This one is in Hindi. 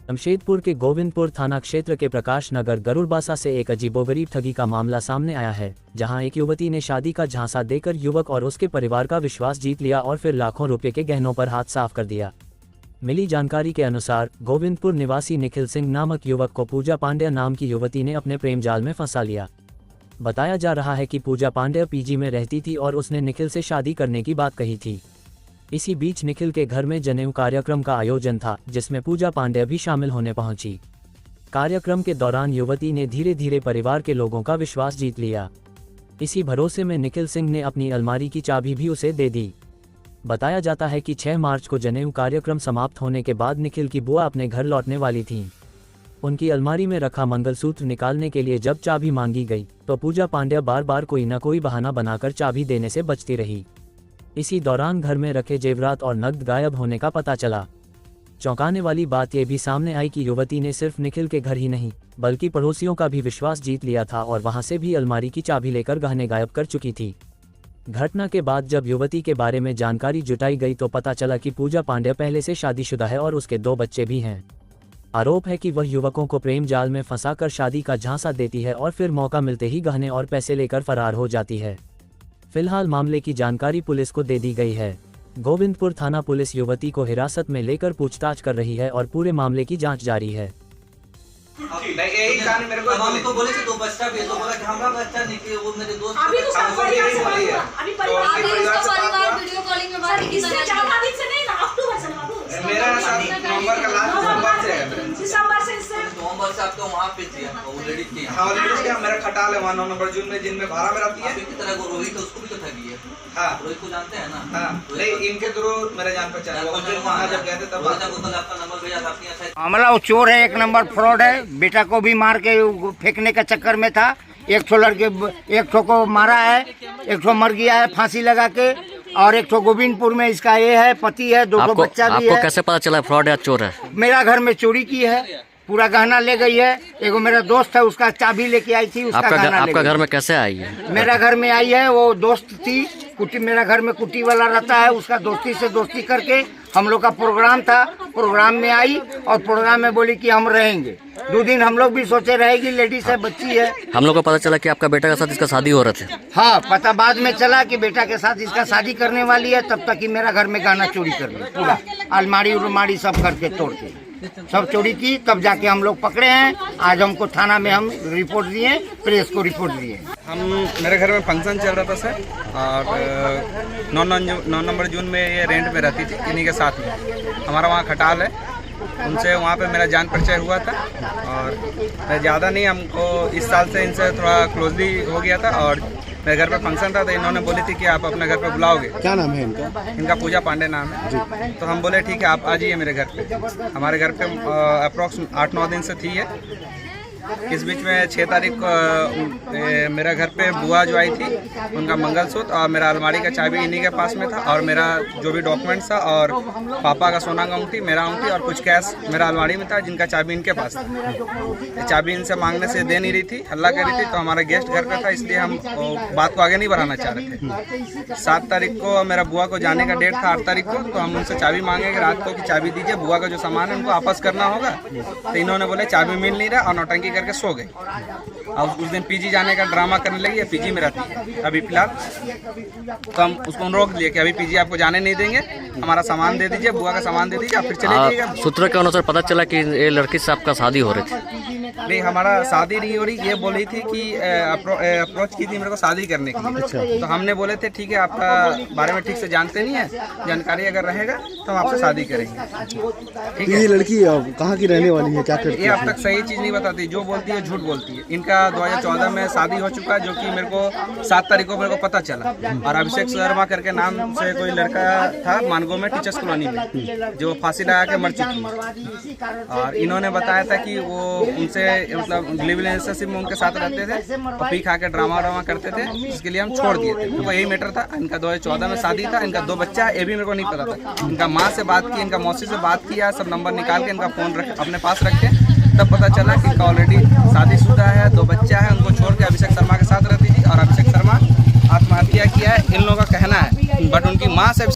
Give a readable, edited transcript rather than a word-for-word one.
जमशेदपुर के गोविंदपुर थाना क्षेत्र के प्रकाश नगर गरुड़बासा से एक अजीबोगरीब ठगी का मामला सामने आया है, जहां एक युवती ने शादी का झांसा देकर युवक और उसके परिवार का विश्वास जीत लिया और फिर लाखों रुपए के गहनों पर हाथ साफ कर दिया। मिली जानकारी के अनुसार गोविंदपुर निवासी निखिल सिंह नामक युवक को पूजा पांड्या नाम की युवती ने अपने प्रेम जाल में फंसा लिया। बताया जा रहा है कि पूजा पांड्या पीजी में रहती थी और उसने निखिल से शादी करने की बात कही थी। इसी बीच निखिल के घर में जनेऊ कार्यक्रम का आयोजन था, जिसमें पूजा पांड्या भी शामिल होने पहुंची। कार्यक्रम के दौरान युवती ने धीरे धीरे परिवार के लोगों का विश्वास जीत लिया। इसी भरोसे में निखिल सिंह ने अपनी अलमारी की चाबी भी उसे दे दी। बताया जाता है कि 6 मार्च को जनेऊ कार्यक्रम समाप्त होने के बाद निखिल की बुआ अपने घर लौटने वाली थीं। उनकी अलमारी में रखा मंगलसूत्र निकालने के लिए जब चाबी मांगी गई तो पूजा पांड्या बार बार कोई न कोई बहाना बनाकर चाबी देने से बचती रही। इसी दौरान घर में रखे जेवरात और नकद गायब होने का पता चला। चौंकाने वाली बात यह भी सामने आई कि युवती ने सिर्फ निखिल के घर ही नहीं बल्कि पड़ोसियों का भी विश्वास जीत लिया था और वहां से भी अलमारी की चाबी लेकर गहने गायब कर चुकी थी। घटना के बाद जब युवती के बारे में जानकारी जुटाई गई तो पता चला कि पूजा पांड्या पहले से शादीशुदा है और उसके 2 बच्चे भी हैं। आरोप है कि वह युवकों को प्रेम जाल में फंसाकर शादी का झांसा देती है और फिर मौका मिलते ही गहने और पैसे लेकर फरार हो जाती है। फिलहाल मामले की जानकारी पुलिस को दे दी गई है। गोविंदपुर थाना पुलिस युवती को हिरासत में लेकर पूछताछ कर रही है और पूरे मामले की जांच जारी है। यही कहानी मेरे को बोले कि 2 बच्चा भी है, तो बोला कि हमारा बच्चा नहीं कि वो मेरे दोस्त अभी तो सब परिवार वीडियो कॉलिंग में बात की इससे ज्यादा दिन से नहीं ना, अक्टूबर से ना बाबू। मेरा नवंबर का लास्ट दिसंबर से है। दिसंबर से इससे नवंबर से आप तो वहां पे थी, वो लेडीज थी। हां लेडीज क्या मेरा खटाल है वहां 9 नंबर जून में, जिनमें भाड़ा में रहती है। इसी तरह वो रोहित उसको भी तो ठगी है। हां रोहित को जानते हैं ना? हां नहीं इनके थ्रू मेरा जान पहचान है। उस दिन वहां जब गए थे तब आपका नंबर भेजा था आपके यहाँ। मामला वो चोर है, 1 नंबर फ्रॉड है। बेटा को भी मार के फेंकने के चक्कर में था। एक ठो लड़के, एक ठो को मारा है, एक ठो मर गया है फांसी लगा के, और एक ठो गोविंदपुर में इसका ये है पति है, 2 बच्चा भी है। आपको कैसे पता चला फ्रॉड है चोर है? मेरा घर में चोरी की है, पूरा गहना ले गई है। एगो मेरा दोस्त है, उसका चाबी लेके आई थी, उसका गहना आपका घर में कैसे आई है? मेरा घर में आई है, वो दोस्त थी कुटी, मेरा घर में कुटी वाला रहता है, उसका दोस्ती से दोस्ती करके हम लोग का प्रोग्राम था, प्रोग्राम में आई और प्रोग्राम में बोली कि हम रहेंगे 2 दिन। हम लोग भी सोचे रहेगी, लेडीज है, बच्ची है। हम लोग को पता चला कि आपका बेटा के साथ इसका शादी हो रहा था। हाँ पता बाद में चला कि बेटा के साथ इसका शादी करने वाली है, तब तक कि मेरा घर में गहना चोरी कर ली, पूरा अलमारी उलमारी सब करके तोड़ के सब चोरी की। तब जाके हम लोग पकड़े हैं। आज हमको थाना में हम रिपोर्ट दिए, प्रेस को रिपोर्ट दिए। हम मेरे घर में फंक्शन चल रहा था सर, और 9 नंबर जून में ये रेंट में रहती थी इन्हीं के साथ में। हमारा वहाँ खटाल है, उनसे वहाँ पे मेरा जान परिचय हुआ था और मैं ज़्यादा नहीं, हमको इस साल से इनसे थोड़ा क्लोजली हो गया था। और मेरे घर पे फंक्शन था तो इन्होंने बोली थी कि आप अपने घर पे बुलाओगे। क्या नाम है इनका? इनका पूजा पांडे नाम है। तो हम बोले ठीक है आप आ जाइए मेरे घर पे। हमारे घर पे अप्रॉक्स 8-9 दिन से थी है। इस बीच में 6 तारीख को मेरा घर पे बुआ जो आई थी, उनका मंगलसूत्र और मेरा अलमारी का चाबी इन्हीं के पास में था, और मेरा जो भी डॉक्यूमेंट्स था और पापा का सोना का अंगूठी, मेरा अंगूठी और कुछ कैश मेरा अलमारी में था, जिनका चाबी इनके पास था। चाबी इनसे मांगने से दे नहीं रही थी, हल्ला कर रही थी। तो हमारा गेस्ट घर पे था, इसलिए हम बात को आगे नहीं बढ़ाना चाह रहे थे। 7 तारीख को मेरा बुआ को जाने का डेट था, 8 तारीख को। तो हम उनसे चाबी मांगे कि रात को कि चाबी दीजिए, बुआ का जो सामान है उनको वापस करना होगा। तो इन्होंने बोले चाबी मिल नहीं रहा और नौटंकी करके सो गए। और उस दिन पीजी जाने का ड्रामा करने लगी है। पीजी में रहती है अभी फिलहाल, तो हम उसको रोक दिए कि अभी पीजी आपको जाने नहीं देंगे, हमारा सामान दे दीजिए, बुआ का सामान दे दीजिए, आप फिर चले जाइएगा। सूत्रों के अनुसार पता चला कि ये लड़की से आपका शादी हो रही थी। नहीं हमारा शादी नहीं हो रही, ये बोल रही थी कि अप्रोच की थी मेरे को शादी करने के लिए। तो हमने बोले थे ठीक है, आपका बारे में ठीक से जानते नहीं है, जानकारी अगर रहेगा तो हम आपसे शादी करेंगे। ठीक है। ये लड़की कहाँ की रहने वाली है, क्या करती है? ये अब तक सही चीज़ नहीं बताती, जो बोलती है झूठ बोलती है। इनका 2014 में शादी हो चुका है, जो कि मेरे को 7 तारीख को मेरे को पता चला। और अभिषेक शर्मा करके नाम से कोई लड़का था मानगो में, टीचर्स कॉलोनी में, जो फांसी लगा के मर चुकी है। और इन्होंने बताया था कि वो उनसे मतलब लिव रिलेशनशिप में उनके साथ रहते थे और पी खा के ड्रामा करते थे, इसके लिए हम छोड़ दिए थे। तो यही मैटर था। इनका 2014 में शादी था, इनका 2 बच्चा है, ये भी मेरे को नहीं पता था। इनका माँ से बात की, इनका मौसी से बात किया, सब नंबर निकाल के इनका फ़ोन अपने पास रखे, तब पता चला कि इनका ऑलरेडी शादीशुदा है, 2 बच्चा है। उनको छोड़ के अभिषेक शर्मा के साथ रहती थी और अभिषेक शर्मा आत्महत्या किया है, इन लोगों का कहना है। बट उनकी माँ से